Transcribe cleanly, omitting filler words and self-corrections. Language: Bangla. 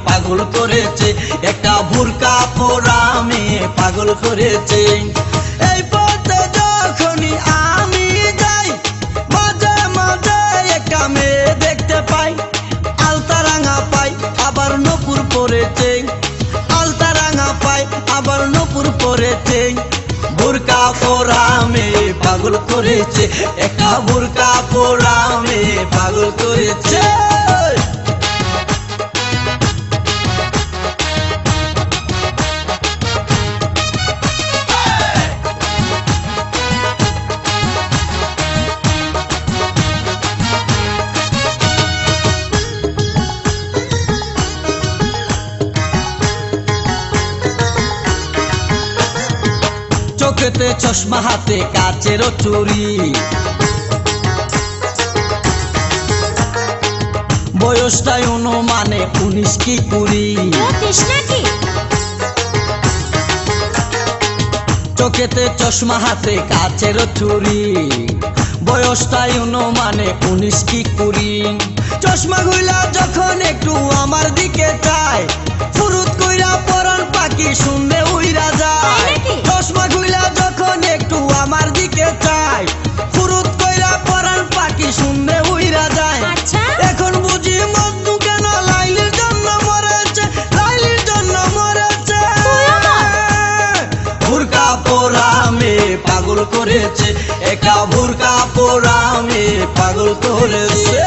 পাগল করেছে, একটা বুরকা পরা মেয়ে পাগল করেছে। এই পথে যখনই আমি যাই মাঝে মাঝে একটা মেয়ে দেখতে পাই, আলতা রাঙা পাই আবার নূপুর পরেছে, আলতা রাঙা পাই আবার নূপুর পরেছে। বুরকা পরা মেয়ে পাগল করেছে, একটা বুরকা পরা মেয়ে পাগল করেছে। চোখেতে চশমা হাতে কাচের চুরি, বয়সটাই অনুমানে 19 কি 20। চোখেতে চশমা হাতে কাচের চুরি, বয়সটাই অনুমানে 19 কি 20। চশমা গুলা যখন একটু আমার দিকে চায়, ফুরুত কইরা পরাণ পাখি শুনলে উইরা যায়। চশমা গুলা যখন একটু আমার দিকে চায়, ফুরুত কইরা পরাণ পাখি শুনলে উইরা যায়। এখন বুঝি মজনু কেন লাইলির জন্য মরেছে, লাইলির জন্য মরেছে। বুরকা পরা মেয়ে পাগল করেছে, একটা বুরকা পরা মেয়ে পাগল করেছে।